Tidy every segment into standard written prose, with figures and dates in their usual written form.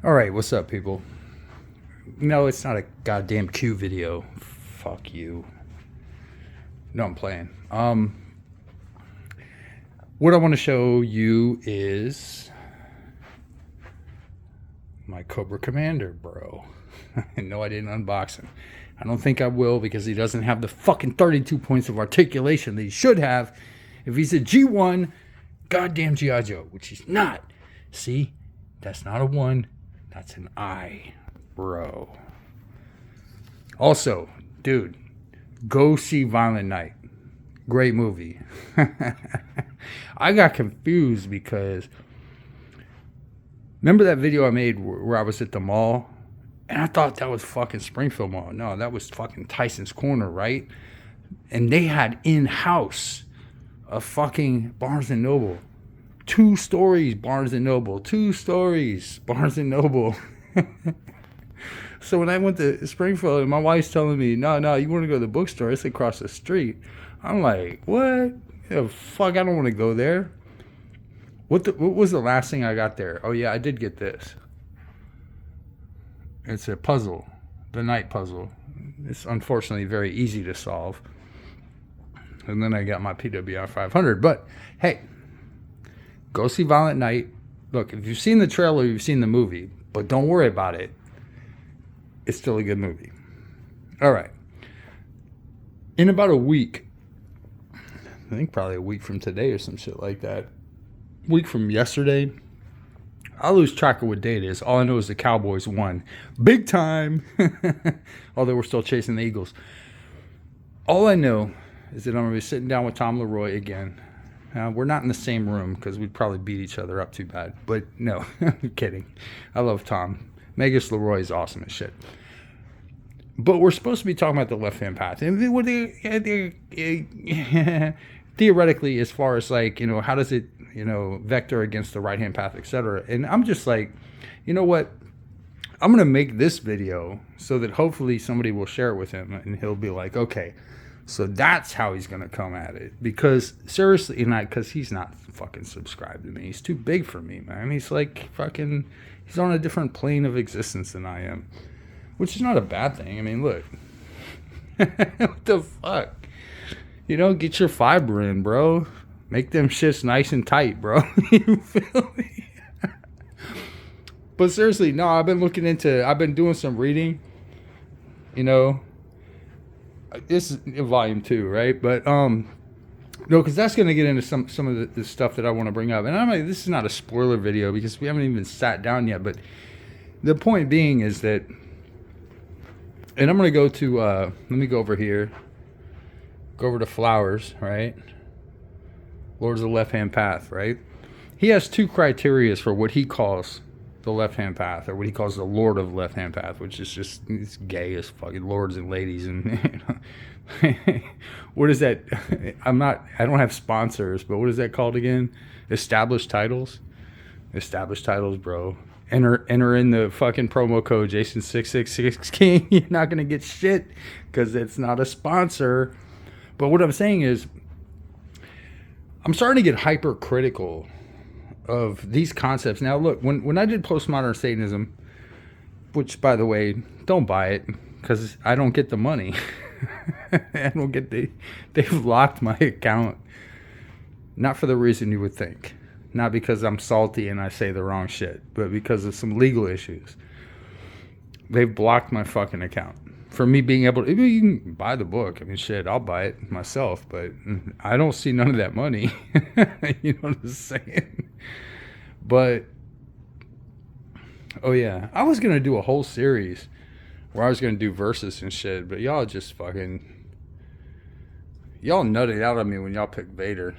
All right, what's up, people? No, it's not a goddamn Q video. Fuck you. No, I'm playing. What I want to show you is my Cobra Commander, bro. No, I didn't unbox him. I don't think I will because he doesn't have the fucking 32 points of articulation that he should have if he's a G1 goddamn G.I. Joe, which he's not. See? That's not a 1. That's an I, bro. Also, dude, go see Violent Night. Great movie. I got confused because remember that video I made where I was at the mall? And I thought that was fucking Springfield Mall. No, that was fucking Tyson's Corner, right? And they had in-house a fucking Barnes & Noble. 2 stories Barnes & Noble. 2 stories Barnes & Noble. So when I went to Springfield and my wife's telling me, no, you want to go to the bookstore? It's across the street. I'm like, what? The fuck, I don't want to go there. What was the last thing I got there? Oh, yeah, I did get this. It's a puzzle. The night puzzle. It's unfortunately very easy to solve. And then I got my PWI 500. But, hey, go see Violent Night. Look, if you've seen the trailer, you've seen the movie. But don't worry about it. It's still a good movie. All right. In about a week, I think probably a week from today or some shit like that. Week from yesterday. I lose track of what day it is. All I know is the Cowboys won. Big time. Although we're still chasing the Eagles. All I know is that I'm going to be sitting down with Tom LeRoy again. We're not in the same room because we'd probably beat each other up too bad. But no, I'm kidding. I love Tom. Megas LeRoy is awesome as shit. But we're supposed to be talking about the left-hand path. And theoretically, as far as like, how does it, vector against the right-hand path, etc. And I'm just like, you know what? I'm going to make this video so that hopefully somebody will share it with him. And he'll be like, okay, so that's how he's going to come at it. Because seriously, because he's not fucking subscribed to me. He's too big for me, man. He's like fucking, he's on a different plane of existence than I am. Which is not a bad thing. I mean, look. What the fuck? Get your fiber in, bro. Make them shits nice and tight, bro. You feel me? But seriously, no, I've been doing some reading. This is volume 2, right? But, no, because that's going to get into some of the stuff that I want to bring up. And I'm like, this is not a spoiler video because we haven't even sat down yet. But the point being is that, and I'm going to go to, let me go over here. Go over to Flowers, right? Lords of the Left-Hand Path, right? He has 2 criteria for what he calls the left-hand path, or what he calls the Lord of the Left-Hand Path, which is just, it's gay as fucking lords and ladies. And what is that? I don't have sponsors, but what is that called again? Established titles? Established titles, bro. Enter in the fucking promo code Jason666King. You're not going to get shit because it's not a sponsor. But what I'm saying is, I'm starting to get hypercritical of these concepts. Now, look, when I did postmodern Satanism, which, by the way, don't buy it because I don't get the money. I don't get they've locked my account. Not for the reason you would think. Not because I'm salty and I say the wrong shit, but because of some legal issues. They've blocked my fucking account. For me being able to, you can buy the book. I mean, shit, I'll buy it myself, but I don't see none of that money. You know what I'm saying? But, oh yeah, I was going to do a whole series where I was going to do verses and shit, but y'all just fucking, y'all nutted out on me when y'all picked Vader.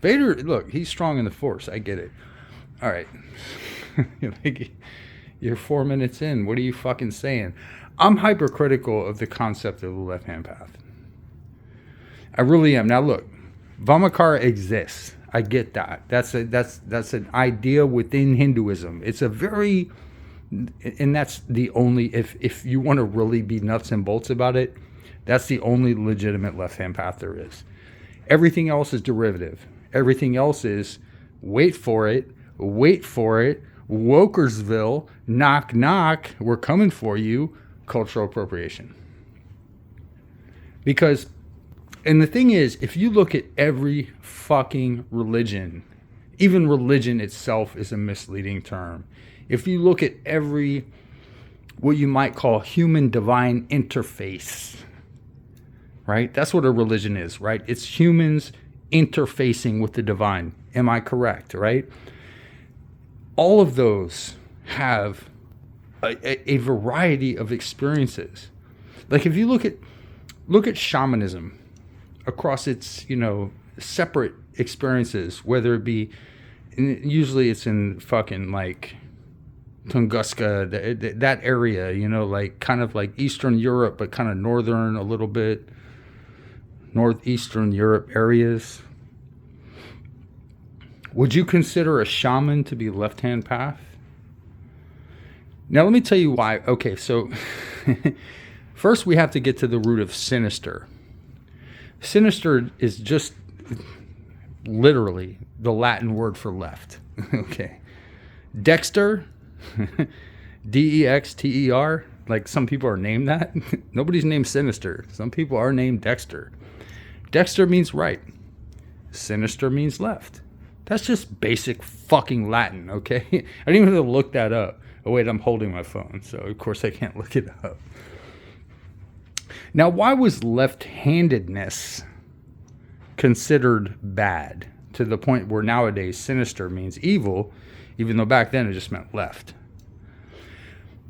Vader, look, he's strong in the Force. I get it. All right. You're 4 minutes in. What are you fucking saying? I'm hypercritical of the concept of the left-hand path. I really am. Now, look, Vamakara exists. I get that. That's an idea within Hinduism. It's a very, and that's the only, if you want to really be nuts and bolts about it, that's the only legitimate left-hand path there is. Everything else is derivative. Everything else is wait for it, Wokersville, knock, knock, we're coming for you, cultural appropriation. Because, and the thing is, if you look at every fucking religion, even religion itself is a misleading term. If you look at every, what you might call human divine interface, right? That's what a religion is, right? It's humans interfacing with the divine. Am I correct, right? All of those have a variety of experiences. Like if you look at shamanism across its, separate experiences, whether it be, usually it's in fucking like Tunguska, that area, like kind of like Eastern Europe, but kind of northern, a little bit northeastern Europe areas. Would you consider a shaman to be left-hand path? Now let me tell you why. Okay, so first we have to get to the root of sinister. Sinister is just literally the Latin word for left. Okay. Dexter, Dexter, like some people are named that. Nobody's named Sinister. Some people are named Dexter. Dexter means right. Sinister means left. That's just basic fucking Latin, okay? I didn't even have to look that up. Oh wait, I'm holding my phone, so of course I can't look it up. Now, why was left-handedness considered bad to the point where nowadays sinister means evil, even though back then it just meant left?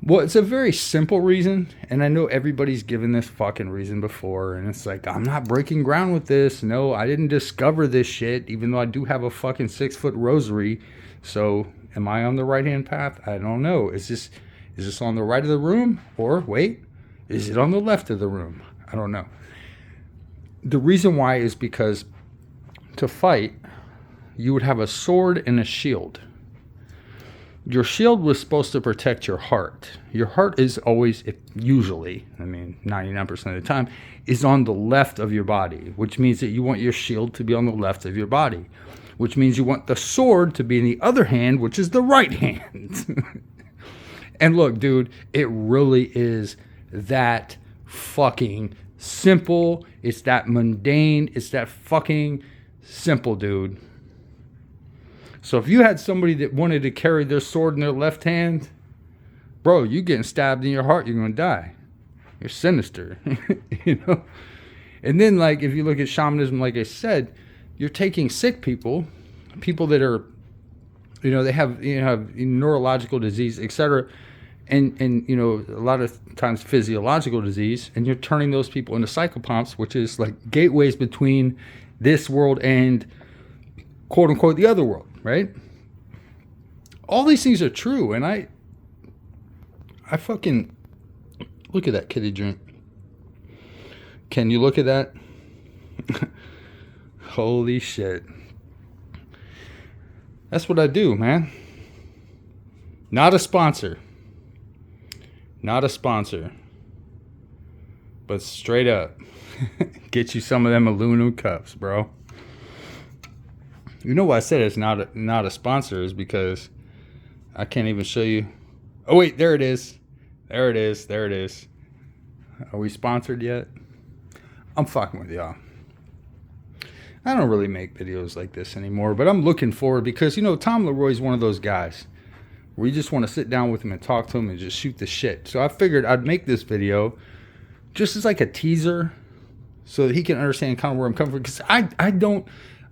Well, it's a very simple reason, and I know everybody's given this fucking reason before, and it's like, I'm not breaking ground with this. No, I didn't discover this shit, even though I do have a fucking 6-foot rosary. So, am I on the right-hand path? I don't know. Is this on the right of the room? Or, wait, is it on the left of the room? I don't know. The reason why is because to fight, you would have a sword and a shield. Your shield was supposed to protect your heart. Your heart is always, usually, 99% of the time, is on the left of your body, which means that you want your shield to be on the left of your body, which means you want the sword to be in the other hand, which is the right hand. And look, dude, it really is that fucking simple. It's that mundane. It's that fucking simple, dude. So if you had somebody that wanted to carry their sword in their left hand, bro, you getting stabbed in your heart, you're going to die. You're sinister, And then, like, if you look at shamanism, like I said, you're taking sick people that are, they have, have neurological disease, etc., and a lot of times physiological disease, and you're turning those people into psychopomps, which is like gateways between this world and quote unquote the other world. Right? All these things are true, and I fucking look at that kitty drink. Can you look at that? Holy shit. That's what I do, man. Not a sponsor. Not a sponsor. But straight up, get you some of them aluminum cups, bro. You know why I said it's not a sponsor is because I can't even show you. Oh, wait, there it is. There it is. There it is. Are we sponsored yet? I'm fucking with y'all. I don't really make videos like this anymore, but I'm looking forward because, Tom LeRoy is one of those guys where you just want to sit down with him and talk to him and just shoot the shit. So I figured I'd make this video just as like a teaser so that he can understand kind of where I'm coming from. Because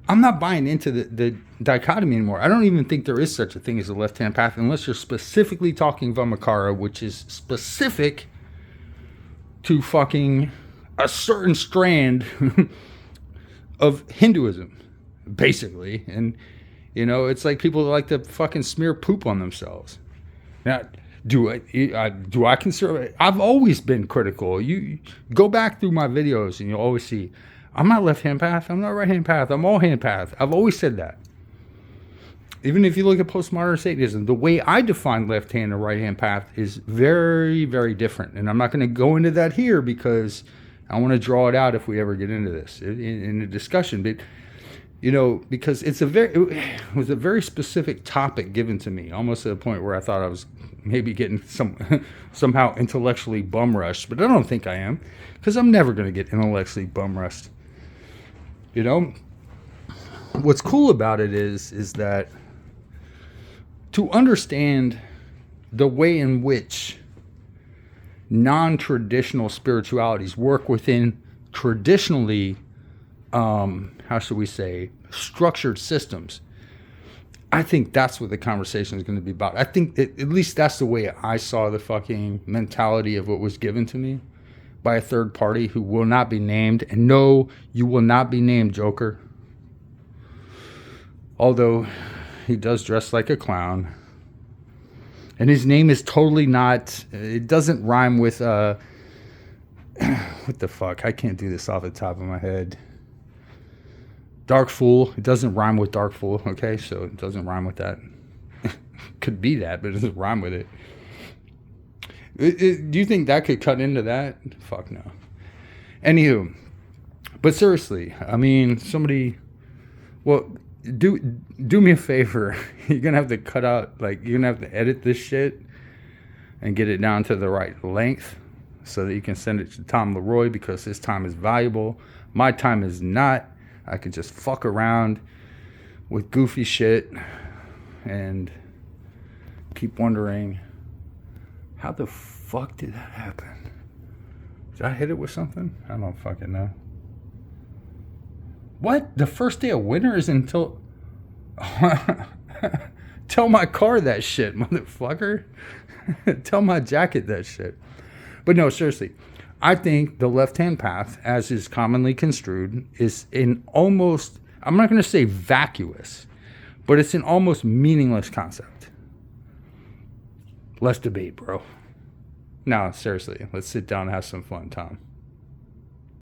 I'm not buying into the dichotomy anymore. I don't even think there is such a thing as a left-hand path unless you're specifically talking Vamakara, which is specific to fucking a certain strand of Hinduism, basically. And, it's like people that like to fucking smear poop on themselves. Now, do I consider... I've always been critical. You go back through my videos and you'll always see... I'm not left-hand path. I'm not right-hand path. I'm all-hand path. I've always said that. Even if you look at postmodern Satanism, the way I define left-hand and right-hand path is very, very different. And I'm not going to go into that here because I want to draw it out if we ever get into this in a discussion. But You know, because it was a very specific topic given to me, almost to the point where I thought I was maybe getting somehow intellectually bum rushed, but I don't think I am, because I'm never going to get intellectually bum rushed. You know, what's cool about it is that to understand the way in which non-traditional spiritualities work within traditionally, how should we say, structured systems, I think that's what the conversation is going to be about. I think at least that's the way I saw the fucking mentality of what was given to me by a third party who will not be named. And no, you will not be named, Joker. Although he does dress like a clown. And his name is totally not, it doesn't rhyme with, what the fuck? I can't do this off the top of my head. Dark Fool. It doesn't rhyme with Dark Fool, okay? So it doesn't rhyme with that. Could be that, but it doesn't rhyme with it. Do you think that could cut into that? Fuck no. Anywho, but seriously, I mean, somebody, well, do me a favor. You're gonna have to cut out, like, you're gonna have to edit this shit and get it down to the right length so that you can send it to Tom LeRoy, because his time is valuable. My time is not. I could just fuck around with goofy shit and keep wondering, how the fuck did that happen? Did I hit it with something? I don't fucking know. What? The first day of winter is until... Tell my car that shit, motherfucker. Tell my jacket that shit. But no, seriously. I think the left-hand path, as is commonly construed, is an almost, I'm not going to say vacuous, but it's an almost meaningless concept. Let's debate, bro. No, seriously, let's sit down and have some fun, Tom.